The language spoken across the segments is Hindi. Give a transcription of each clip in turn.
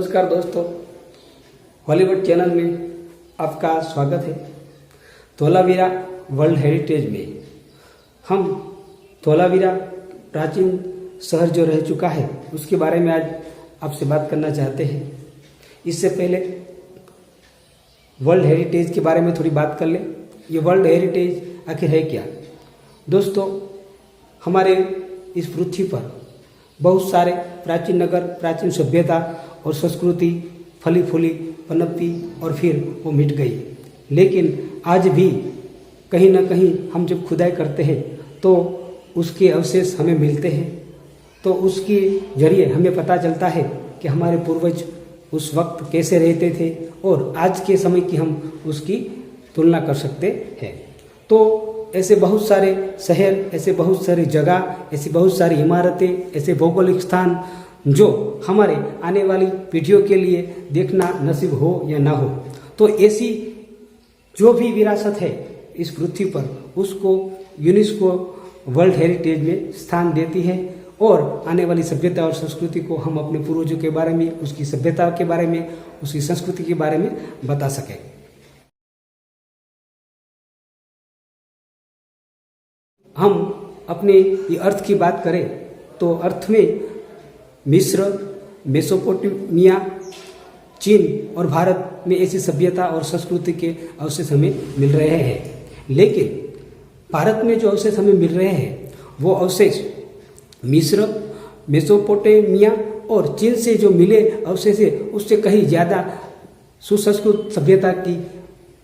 नमस्कार दोस्तों, हॉलीवुड चैनल में आपका स्वागत है। धोलावीरा वर्ल्ड हेरिटेज में हम धोलावीरा प्राचीन शहर जो रह चुका है उसके बारे में आज आपसे बात करना चाहते हैं। इससे पहले वर्ल्ड हेरिटेज के बारे में थोड़ी बात कर ले। ये वर्ल्ड हेरिटेज आखिर है क्या? दोस्तों, हमारे इस पृथ्वी पर बहुत सारे प्राचीन नगर, प्राचीन सभ्यता और संस्कृति फली फूली पनपी और फिर वो मिट गई। लेकिन आज भी कहीं ना कहीं हम जब खुदाई करते हैं तो उसके अवशेष हमें मिलते हैं, तो उसके जरिए हमें पता चलता है कि हमारे पूर्वज उस वक्त कैसे रहते थे और आज के समय की हम उसकी तुलना कर सकते हैं। तो ऐसे बहुत सारे शहर, ऐसे बहुत सारी जगह, ऐसी बहुत सारी इमारतें, ऐसे भौगोलिक स्थान जो हमारे आने वाली पीढ़ियों के लिए देखना नसीब हो या ना हो, तो ऐसी जो भी विरासत है इस पृथ्वी पर उसको यूनेस्को वर्ल्ड हेरिटेज में स्थान देती है और आने वाली सभ्यता और संस्कृति को हम अपने पूर्वजों के बारे में, उसकी सभ्यता के बारे में, उसकी संस्कृति के बारे में बता सकें। हम अपने ये अर्थ की बात करें तो अर्थ में मिस्र, मेसोपोटामिया, चीन और भारत में ऐसी सभ्यता और संस्कृति के अवशेष हमें मिल रहे हैं। लेकिन भारत में जो अवशेष हमें मिल रहे हैं वो अवशेष मिस्र, मेसोपोटामिया और चीन से जो मिले अवशेष है उससे कहीं ज़्यादा सुसंस्कृत सभ्यता की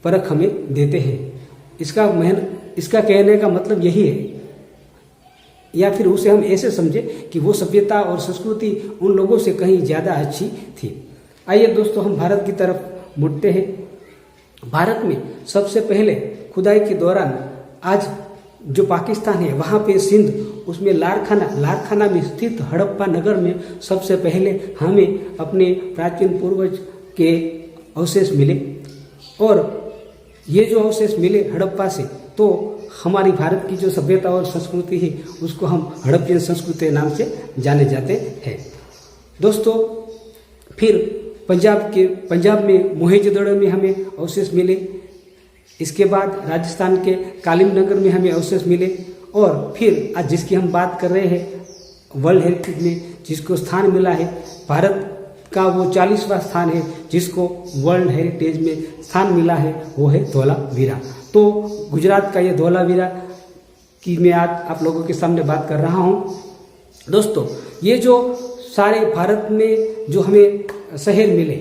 परख हमें देते हैं। इसका कहने का मतलब यही है, या फिर उसे हम ऐसे समझें कि वो सभ्यता और संस्कृति उन लोगों से कहीं ज़्यादा अच्छी थी। आइए दोस्तों, हम भारत की तरफ मुड़ते हैं। भारत में सबसे पहले खुदाई के दौरान आज जो पाकिस्तान है वहाँ पे सिंध, उसमें लारखाना में स्थित हड़प्पा नगर में सबसे पहले हमें अपने प्राचीन पूर्वज के अवशेष मिले। और ये जो अवशेष मिले हड़प्पा से, तो हमारी भारत की जो सभ्यता और संस्कृति है उसको हम हड़प्पियन संस्कृति नाम से जाने जाते हैं। दोस्तों, फिर पंजाब में मोहेंजोदड़ो में हमें अवशेष मिले। इसके बाद राजस्थान के कालीमनगर में हमें अवशेष मिले। और फिर आज जिसकी हम बात कर रहे हैं वर्ल्ड हेरिटेज में जिसको स्थान मिला है, भारत का वो 40वां स्थान है जिसको वर्ल्ड हेरिटेज में स्थान मिला है, वो है धोलावीरा। तो गुजरात का ये धोलावीरा की मैं आज आप लोगों के सामने बात कर रहा हूँ। दोस्तों, ये जो सारे भारत में जो हमें शहर मिले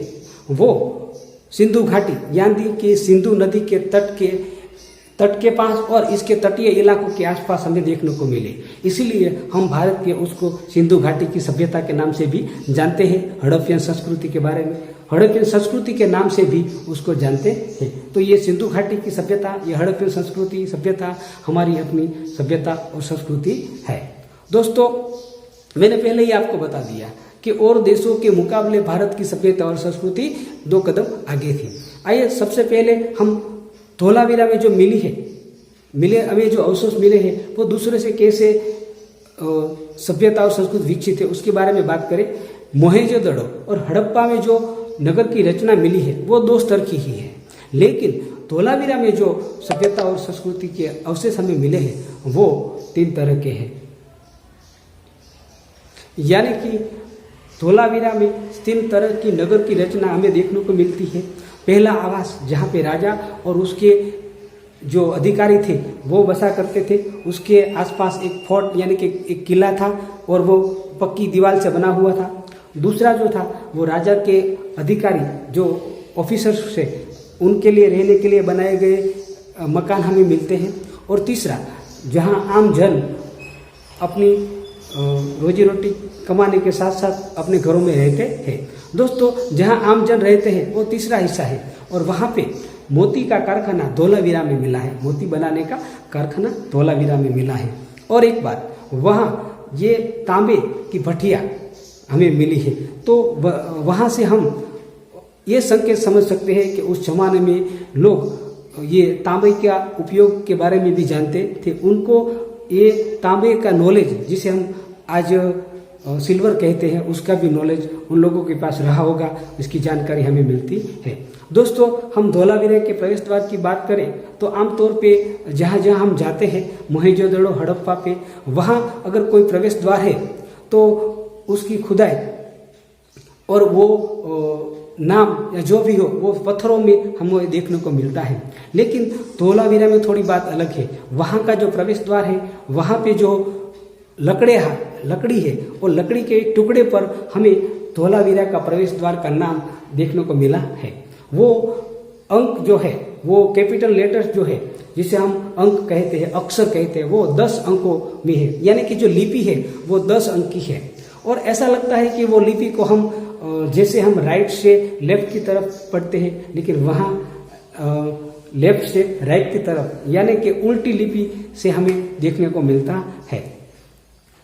वो सिंधु घाटी यानी कि सिंधु नदी के तट के पास और इसके तटीय इलाकों के आसपास हमें देखने को मिले। इसीलिए हम भारत के उसको सिंधु घाटी की सभ्यता के नाम से भी जानते हैं। हड़प्पियन संस्कृति के बारे में हड़प्पियन संस्कृति के नाम से भी उसको जानते हैं। तो ये सिंधु घाटी की सभ्यता, ये हड़प्पियन संस्कृति सभ्यता हमारी अपनी सभ्यता और संस्कृति है। दोस्तों, मैंने पहले ही आपको बता दिया कि और देशों के मुकाबले भारत की सभ्यता और संस्कृति 2 कदम आगे थी। आइए सबसे पहले हम धोलावीरा में जो हमें जो अवशेष मिले हैं वो दूसरे से कैसे सभ्यता और संस्कृति विकसित है उसके बारे में बात करें। मोहेंजोदड़ो और हड़प्पा में जो नगर की रचना मिली है वो 2 स्तर की ही है, लेकिन धोलावीरा में जो सभ्यता और संस्कृति के अवशेष हमें मिले हैं वो 3 तरह के हैं। यानी कि धोलावीरा में 3 तरह की नगर की रचना हमें देखने को मिलती है। पहला आवास, जहाँ पे राजा और उसके जो अधिकारी थे वो बसा करते थे, उसके आसपास एक फोर्ट यानी कि एक किला था और वो पक्की दीवार से बना हुआ था। दूसरा जो था वो राजा के अधिकारी जो ऑफिसर्स थे उनके लिए रहने के लिए बनाए गए मकान हमें मिलते हैं। और तीसरा, जहाँ आम जन अपनी रोजी रोटी कमाने के साथ साथ अपने घरों में रहते हैं। दोस्तों, जहां आम जन रहते हैं वो तीसरा हिस्सा है और वहां पे मोती का कारखाना धोलावीरा में मिला है। मोती बनाने का कारखाना धोलावीरा में मिला है। और एक बात, वहां ये तांबे की भट्टियां हमें मिली है। तो वहां से हम ये संकेत समझ सकते हैं कि उस जमाने में लोग ये तांबे का उपयोग के बारे में भी जानते थे। उनको ये तांबे का नॉलेज जिसे हम आज सिल्वर कहते हैं, उसका भी नॉलेज उन लोगों के पास रहा होगा, इसकी जानकारी हमें मिलती है। दोस्तों, हम धोलावीरा के प्रवेश द्वार की बात करें तो आमतौर पे जहाँ जहाँ हम जाते हैं मोहनजोदड़ो हड़प्पा पे, वहाँ अगर कोई प्रवेश द्वार है तो उसकी खुदाई और वो नाम या जो भी हो वो पत्थरों में हमें देखने को मिलता है। लेकिन धोलावीरा में थोड़ी बात अलग है। वहाँ का जो प्रवेश द्वार है वहाँ पे जो लकड़ी है और लकड़ी के एक टुकड़े पर हमें धोलावीरा का प्रवेश द्वार का नाम देखने को मिला है। वो अंक जो है, वो कैपिटल लेटर्स जो है, जिसे हम अंक कहते हैं, अक्षर कहते हैं, वो 10 अंकों में है, यानी कि जो लिपि है वो 10 अंक की है। और ऐसा लगता है कि वो लिपि को हम जैसे हम राइट से लेफ्ट की तरफ पढ़ते हैं, लेकिन वहाँ लेफ्ट से राइट की तरफ यानी कि उल्टी लिपि से हमें देखने को मिलता है।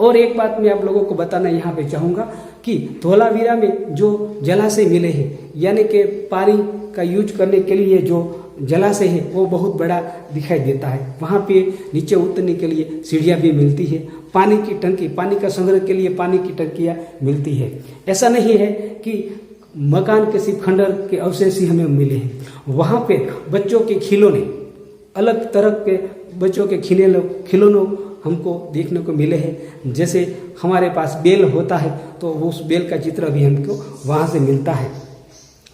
और एक बात मैं आप लोगों को बताना यहाँ पे चाहूँगा कि धोलावीरा में जो जलाशय मिले हैं, यानी कि पानी का यूज करने के लिए जो जलाशय है वो बहुत बड़ा दिखाई देता है। वहाँ पे नीचे उतरने के लिए सीढ़ियाँ भी मिलती है, पानी की टंकी, पानी का संग्रह के लिए पानी की टंकियाँ मिलती है। ऐसा नहीं है कि मकान के सिर्फ खंडर के अवशेष ही हमें मिले हैं। वहाँ पे बच्चों के खिलौने, अलग तरह के बच्चों के खिलौनों हमको देखने को मिले हैं। जैसे हमारे पास बेल होता है तो उस बेल का चित्र भी हमको वहाँ से मिलता है।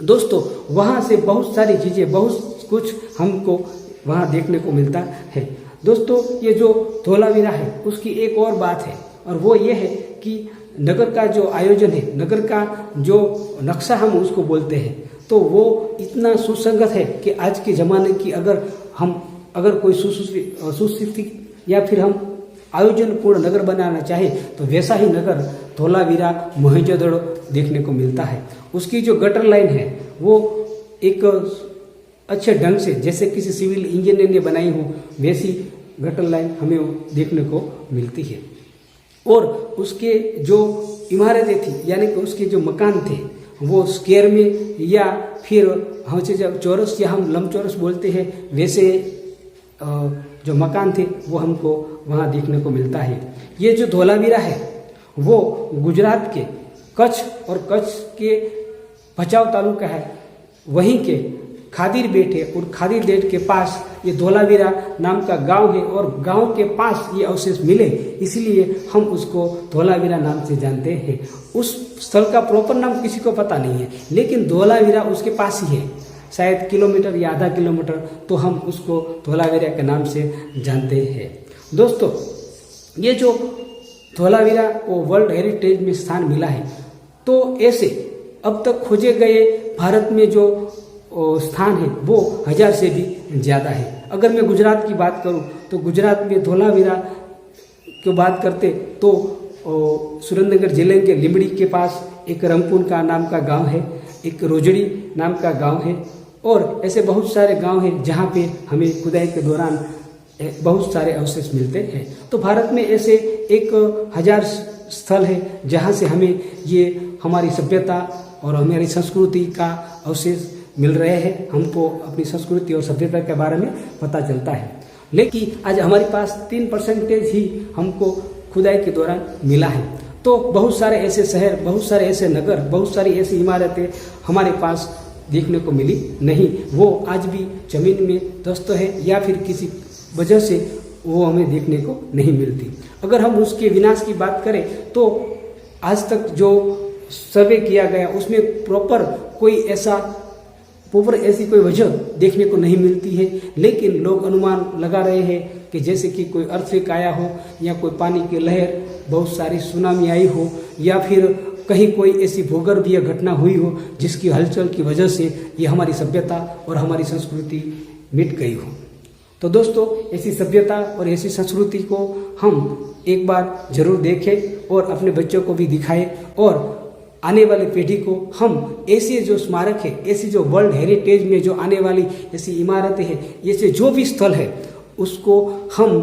दोस्तों, वहाँ से बहुत सारी चीज़ें, बहुत कुछ हमको वहाँ देखने को मिलता है। दोस्तों, ये जो धोलावीरा है उसकी एक और बात है, और वो ये है कि नगर का जो आयोजन है, नगर का जो नक्शा हम उसको बोलते हैं, तो वो इतना सुसंगत है कि आज के ज़माने की अगर कोई सुस्थिति या फिर हम आयोजन पूर्ण नगर बनाना चाहे तो वैसा ही नगर धोलावीरा मोहनजोदड़ो देखने को मिलता है। उसकी जो गटर लाइन है वो एक अच्छे ढंग से, जैसे किसी सिविल इंजीनियर ने बनाई हो, वैसी गटर लाइन हमें देखने को मिलती है। और उसके जो इमारतें थी, यानी कि उसके जो मकान थे, वो स्क्वायर में या फिर हमसे जब चौरस या हम लंबचौरस बोलते हैं, वैसे जो मकान थे वो हमको वहाँ देखने को मिलता है। ये जो धोलावीरा है वो गुजरात के कच्छ और कच्छ के भचाऊ तालुका है, वहीं के खादिर बेट है, और खादिर बेट के पास ये धोलावीरा नाम का गांव है, और गांव के पास ये अवशेष मिले, इसलिए हम उसको धोलावीरा नाम से जानते हैं। उस स्थल का प्रॉपर नाम किसी को पता नहीं है, लेकिन धोलावीरा उसके पास ही है, शायद किलोमीटर या आधा किलोमीटर, तो हम उसको धोलावीरा के नाम से जानते हैं। दोस्तों, ये जो धोलावीरा को वर्ल्ड हेरिटेज में स्थान मिला है, तो ऐसे अब तक खोजे गए भारत में जो स्थान है वो 1000 से भी ज़्यादा है। अगर मैं गुजरात की बात करूं तो गुजरात में धोलावीरा की बात करते तो सुरेंद्रनगर जिले के लिंबड़ी के पास एक रंगपुन का नाम का गांव है, एक रोजड़ी नाम का गांव है, और ऐसे बहुत सारे गांव हैं जहां पे हमें खुदाई के दौरान बहुत सारे अवशेष मिलते हैं। तो भारत में ऐसे 1000 स्थल है जहां से हमें ये हमारी सभ्यता और हमारी संस्कृति का अवशेष मिल रहे हैं। हमको अपनी संस्कृति और सभ्यता के बारे में पता चलता है। लेकिन आज हमारे पास 3% ही हमको खुदाई के दौरान मिला है। तो बहुत सारे ऐसे शहर, बहुत सारे ऐसे नगर, बहुत सारी ऐसी इमारतें हमारे पास देखने को मिली नहीं। वो आज भी जमीन में दस्त है या फिर किसी वजह से वो हमें देखने को नहीं मिलती। अगर हम उसके विनाश की बात करें तो आज तक जो सर्वे किया गया उसमें ऐसी कोई वजह देखने को नहीं मिलती है। लेकिन लोग अनुमान लगा रहे हैं कि जैसे कि कोई अर्थक्वेक आया हो, या कोई पानी की लहर, बहुत सारी सुनामी आई हो, या फिर कहीं कोई ऐसी भूगर्भीय घटना हुई हो जिसकी हलचल की वजह से ये हमारी सभ्यता और हमारी संस्कृति मिट गई हो। तो दोस्तों, ऐसी सभ्यता और ऐसी संस्कृति को हम एक बार जरूर देखें और अपने बच्चों को भी दिखाएं, और आने वाली पीढ़ी को हम ऐसे जो स्मारक है, ऐसी जो वर्ल्ड हेरिटेज में जो आने वाली ऐसी इमारतें हैं, ऐसे जो भी स्थल है उसको हम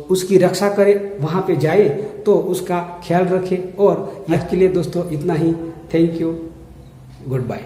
उसकी रक्षा करें, वहाँ पे जाए तो उसका ख्याल रखें। और आज के लिए दोस्तों इतना ही। Thank you, good bye.